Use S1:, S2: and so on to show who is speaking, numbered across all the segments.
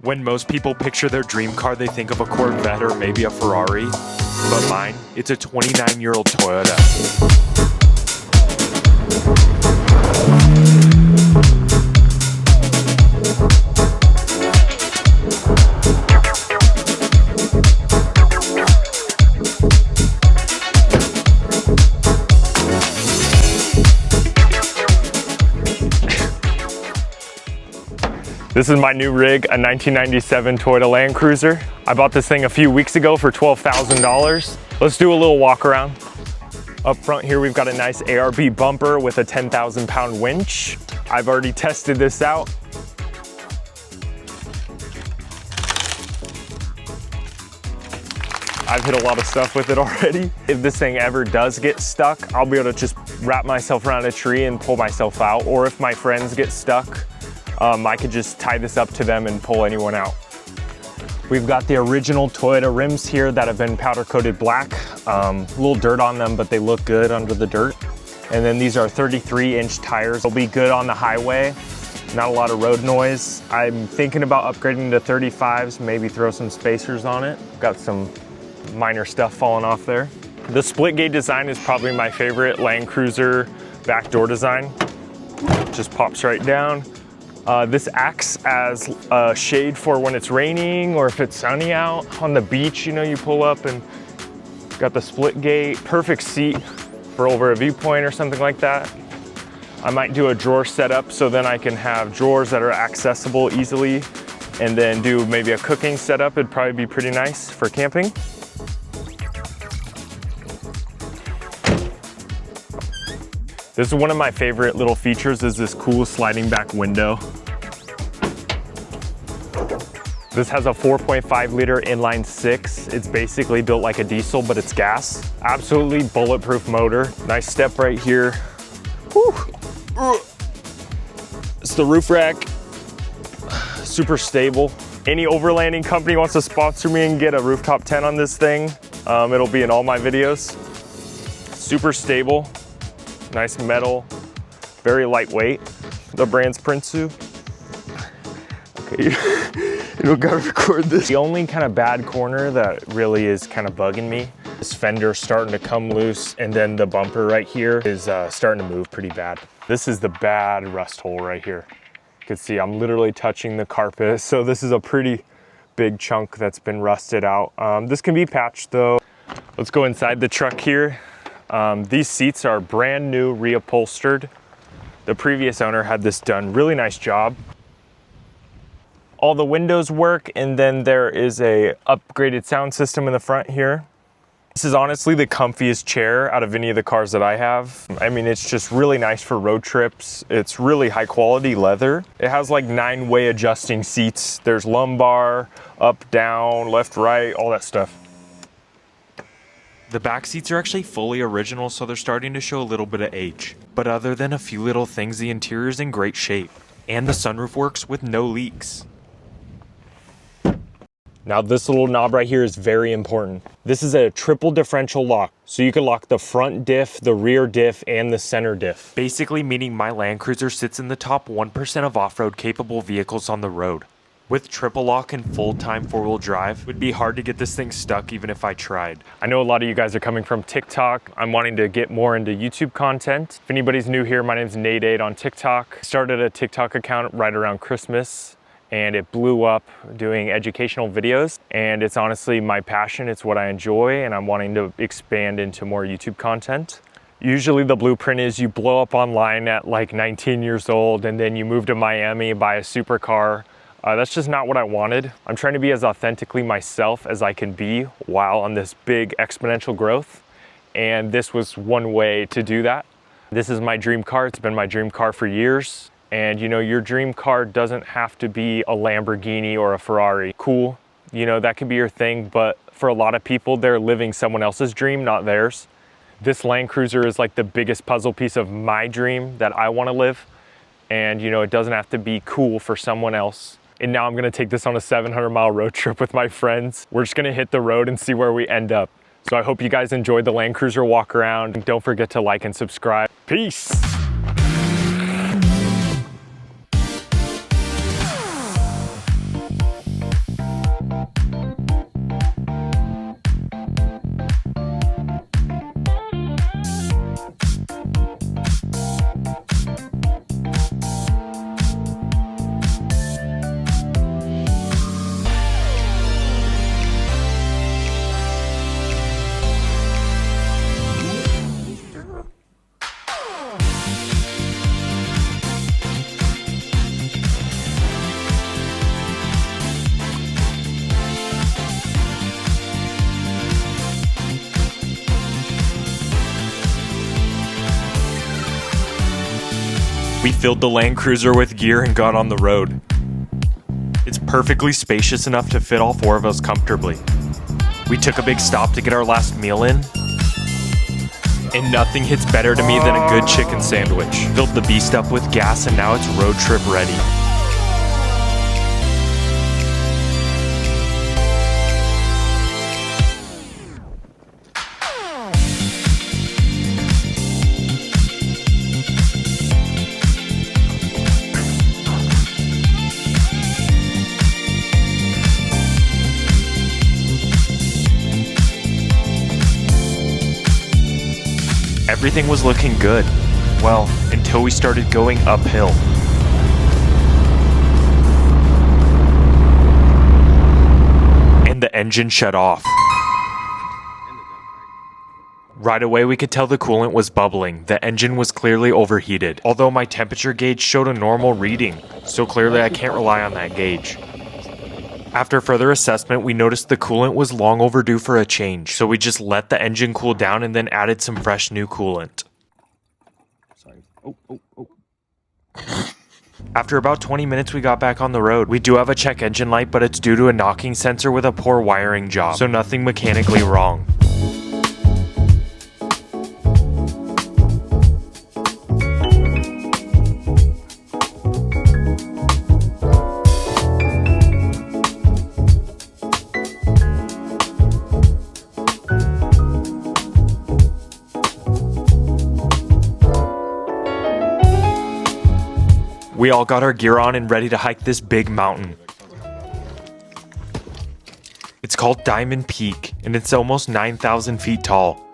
S1: When most people picture their dream car, they think of a Corvette or maybe a Ferrari. But mine, it's a 29-year-old Toyota. This is my new rig, a 1997 Toyota Land Cruiser. I bought this thing a few weeks ago for $12,000. Let's do a little walk around. Up front here, we've got a nice ARB bumper with a 10,000 pound winch. I've already tested this out. I've hit a lot of stuff with it already. If this thing ever does get stuck, I'll be able to just wrap myself around a tree and pull myself out. Or if my friends get stuck, I could just tie this up to them and pull anyone out. We've got the original Toyota rims here that have been powder coated black. A little dirt on them, but they look good under the dirt. And then these are 33-inch tires. They'll be good on the highway. Not a lot of road noise. I'm thinking about upgrading to 35s, maybe throw some spacers on it. Got some minor stuff falling off there. The split gate design is probably my favorite Land Cruiser back door design. Just pops right down. This acts as a shade for when it's raining or if it's sunny out. On the beach, you know, you pull up and got the split gate. Perfect seat for over a viewpoint or something like that. I might do a drawer setup so then I can have drawers that are accessible easily, and then do maybe a cooking setup. It'd probably be pretty nice for camping. This is one of my favorite little features, is this cool sliding back window. This has a 4.5 liter inline six. It's basically built like a diesel, but it's gas. Absolutely bulletproof motor. Nice step right here. Whew. It's the roof rack. Super stable. Any overlanding company wants to sponsor me and get a rooftop tent on this thing, it'll be in all my videos. Super stable. Nice metal, very lightweight. The brand's Prinsu. Okay, you don't gotta record this. The only kind of bad corner that really is kind of bugging me, this fender's starting to come loose, and then the bumper right here is starting to move pretty bad. This is the bad rust hole right here. You can see I'm literally touching the carpet, so this is a pretty big chunk that's been rusted out. This can be patched though. Let's go inside the truck here. These seats are brand new, reupholstered. The previous owner had this done, really nice job. All the windows work, and then there is a upgraded sound system in the front here. This is honestly the comfiest chair out of any of the cars that I have. I mean, it's just really nice for road trips. It's really high quality leather. It has like 9-way adjusting seats. There's lumbar, up, down, left, right, all that stuff. The back seats are actually fully original, so they're starting to show a little bit of age. But other than a few little things, the interior is in great shape. And the sunroof works with no leaks. Now this little knob right here is very important. This is a triple differential lock. So you can lock the front diff, the rear diff, and the center diff. Basically meaning my Land Cruiser sits in the top 1% of off-road capable vehicles on the road. With triple lock and full-time four-wheel drive, it would be hard to get this thing stuck even if I tried. I know a lot of you guys are coming from TikTok. I'm wanting to get more into YouTube content. If anybody's new here, my name's Nate on TikTok. Started a TikTok account right around Christmas, and it blew up doing educational videos. And it's honestly my passion. It's what I enjoy, and I'm wanting to expand into more YouTube content. Usually the blueprint is you blow up online at like 19 years old, and then you move to Miami, buy a supercar. That's just not what I wanted. I'm trying to be as authentically myself as I can be while on this big exponential growth. And this was one way to do that. This is my dream car. It's been my dream car for years. And you know, your dream car doesn't have to be a Lamborghini or a Ferrari. Cool, you know, that could be your thing, but for a lot of people, they're living someone else's dream, not theirs. This Land Cruiser is like the biggest puzzle piece of my dream that I want to live. And you know, it doesn't have to be cool for someone else. And now I'm gonna take this on a 700-mile road trip with my friends. We're just gonna hit the road and see where we end up. So I hope you guys enjoyed the Land Cruiser walk around. Don't forget to like and subscribe. Peace. We filled the Land Cruiser with gear and got on the road. It's perfectly spacious enough to fit all 4 of us comfortably. We took a big stop to get our last meal in, and nothing hits better to me than a good chicken sandwich. Filled the beast up with gas and now it's road trip ready. Everything was looking good. Well, until we started going uphill. And the engine shut off. Right away we could tell the coolant was bubbling. The engine was clearly overheated. Although my temperature gauge showed a normal reading, so clearly I can't rely on that gauge. After further assessment, we noticed the coolant was long overdue for a change, so we just let the engine cool down and then added some fresh new coolant.
S2: Sorry.
S1: After about 20 minutes, we got back on the road. We do have a check engine light, but it's due to a knocking sensor with a poor wiring job, so nothing mechanically wrong. We all got our gear on and ready to hike this big mountain. It's called Diamond Peak, and it's almost 9,000 feet tall.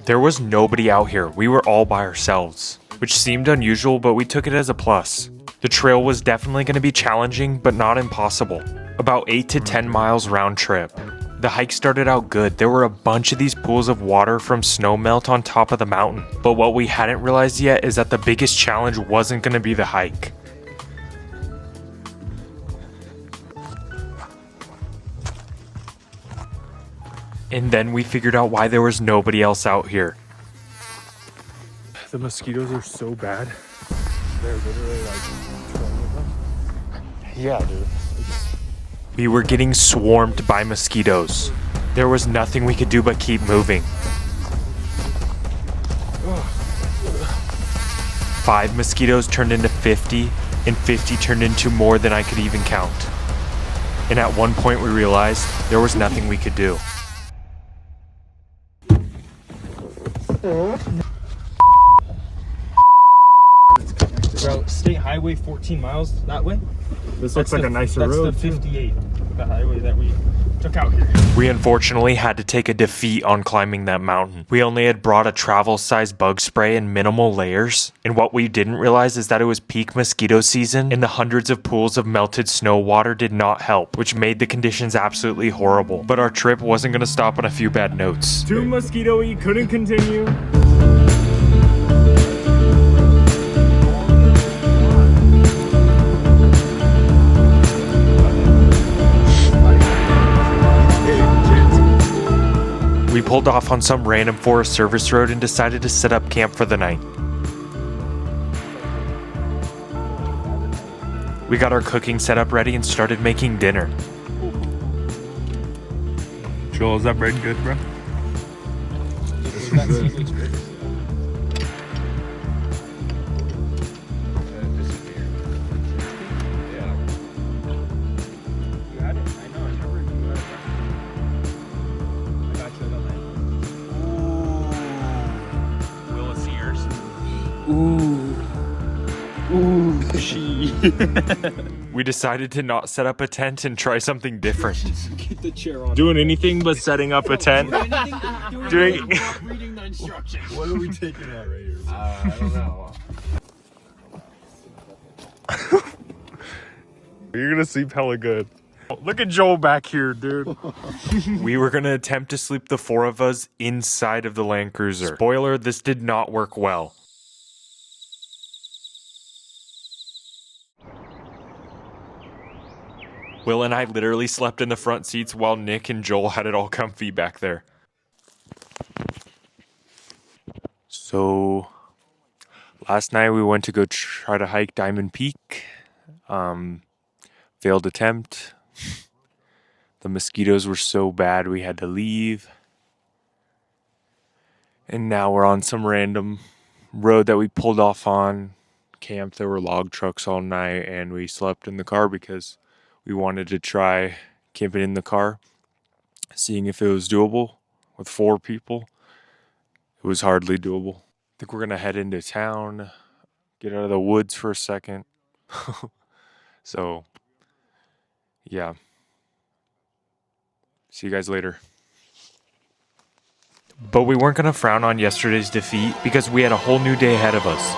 S1: There was nobody out here. We were all by ourselves, which seemed unusual, but we took it as a plus. The trail was definitely going to be challenging, but not impossible. About 8 to 10 miles round trip. The hike started out good. There were a bunch of these pools of water from snow melt on top of the mountain. But what we hadn't realized yet is that the biggest challenge wasn't going to be the hike. And then we figured out why there was nobody else out here.
S2: The mosquitoes are so bad. They're literally like throwing with them.
S1: Yeah, dude. We were getting swarmed by mosquitoes. There was nothing we could do but keep moving. 5 mosquitoes turned into 50, and 50 turned into more than I could even count. And at one point we realized there was nothing we could do.
S2: Bro, State Highway 14 miles that way.
S1: This looks like a nicer road.
S2: That's the 58, the highway that we took out here.
S1: We unfortunately had to take a defeat on climbing that mountain. We only had brought a travel-sized bug spray and minimal layers, and what we didn't realize is that it was peak mosquito season, and the hundreds of pools of melted snow water did not help, which made the conditions absolutely horrible. But our trip wasn't going to stop on a few bad notes.
S2: Too mosquito-y, couldn't continue.
S1: We pulled off on some random Forest Service road and decided to set up camp for the night. We got our cooking setup ready and started making dinner.
S2: Joel, is that bread good, bro?
S1: We decided to not set up a tent and try something different.
S2: Get the chair on.
S1: Doing anything but setting up a tent.
S2: Reading the instructions.
S3: What are we taking out right here?
S2: I don't know.
S1: You're gonna sleep hella good. Look at Joel back here, dude. We were gonna attempt to sleep the 4 of us inside of the Land Cruiser. Spoiler, this did not work well. Will and I literally slept in the front seats while Nick and Joel had it all comfy back there. So, Last night we went to go try to hike Diamond Peak. Failed attempt. The mosquitoes were so bad we had to leave. And now we're on some random road that we pulled off on. Camped, there were log trucks all night, and we slept in the car because we wanted to try camping in the car, seeing if it was doable with 4 people. It was hardly doable. I think we're gonna head into town, get out of the woods for a second. So, yeah. See you guys later. But we weren't gonna frown on yesterday's defeat because we had a whole new day ahead of us.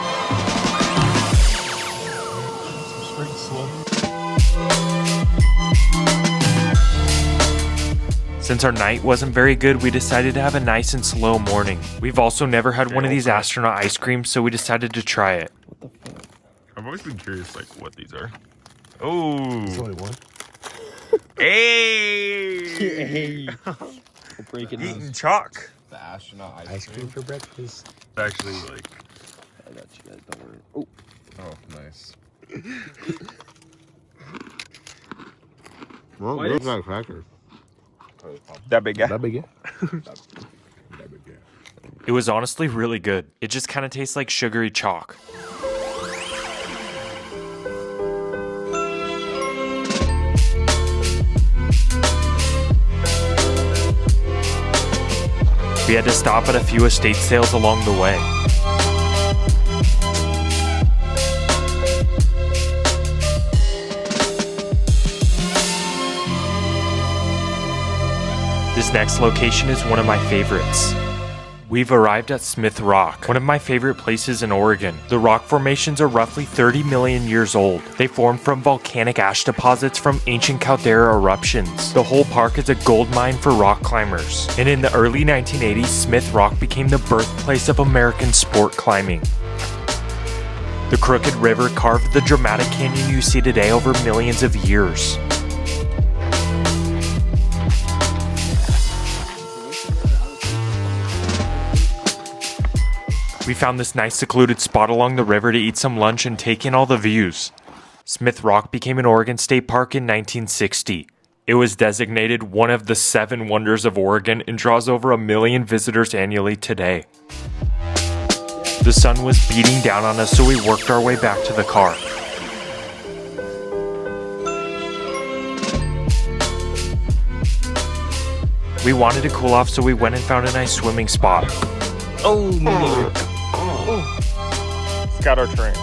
S1: Since our night wasn't very good, we decided to have a nice and slow morning. We've also never had one of these astronaut ice creams, so we decided to try it.
S2: What the fuck? I've always been curious, like, what these are. Oh! There's only one. Hey!
S3: Hey! We're breaking
S2: Eating chalk.
S3: the astronaut ice cream for breakfast.
S2: It's actually, like...
S3: I got you guys, don't worry. Oh!
S2: Oh, nice.
S4: Well, it looks like crackers.
S2: That big guy?
S4: That big, yeah.
S1: It was honestly really good. It just kind of tastes like sugary chalk. We had to stop at a few estate sales along the way. This next location is one of my favorites. We've arrived at Smith Rock, one of my favorite places in Oregon. The rock formations are roughly 30 million years old. They formed from volcanic ash deposits from ancient caldera eruptions. The whole park is a gold mine for rock climbers. And in the early 1980s, Smith Rock became the birthplace of American sport climbing. The Crooked River carved the dramatic canyon you see today over millions of years. We found this nice secluded spot along the river to eat some lunch and take in all the views. Smith Rock became an Oregon State Park in 1960. It was designated one of the 7 wonders of Oregon and draws over 1 million visitors annually today. The sun was beating down on us, so we worked our way back to the car. We wanted to cool off, so we went and found a nice swimming spot.
S2: Oh, no. Scout our terrain.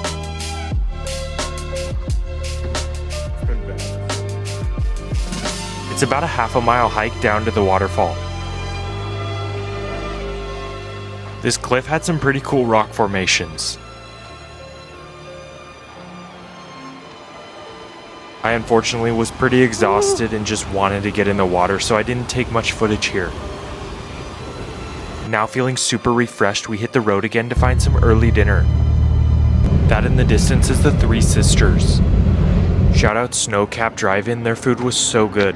S2: It's been bad.
S1: It's about a half a mile hike down to the waterfall. This cliff had some pretty cool rock formations. I unfortunately was pretty exhausted and just wanted to get in the water, so I didn't take much footage here. Now feeling super refreshed, we hit the road again to find some early dinner. That in the distance is the Three Sisters. Shout out Snowcap Drive-In, their food was so good.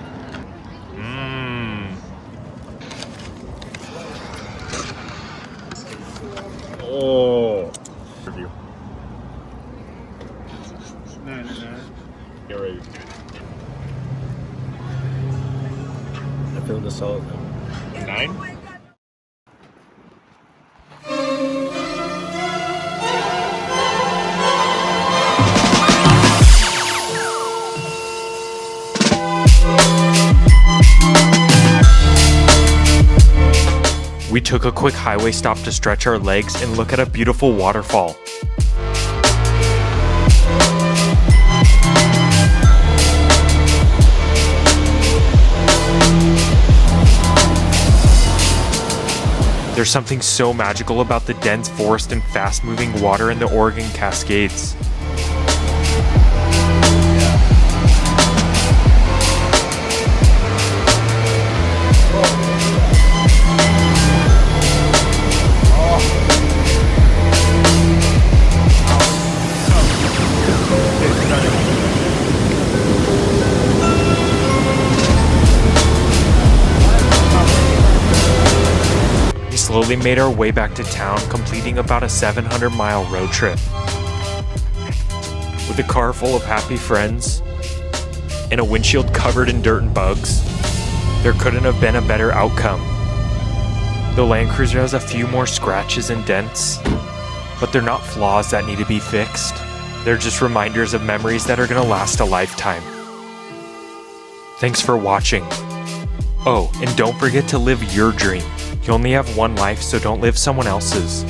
S2: Oh. Review. Get ready.
S3: I feel the salt.
S2: 9?
S1: We took a quick highway stop to stretch our legs and look at a beautiful waterfall. There's something so magical about the dense forest and fast-moving water in the Oregon Cascades. slowly made our way back to town, completing about a 700-mile road trip. With a car full of happy friends and a windshield covered in dirt and bugs, there couldn't have been a better outcome. The Land Cruiser has a few more scratches and dents, but they're not flaws that need to be fixed. They're just reminders of memories that are gonna last a lifetime. Thanks for watching. Oh, and don't forget to live your dream. You only have one life, so don't live someone else's.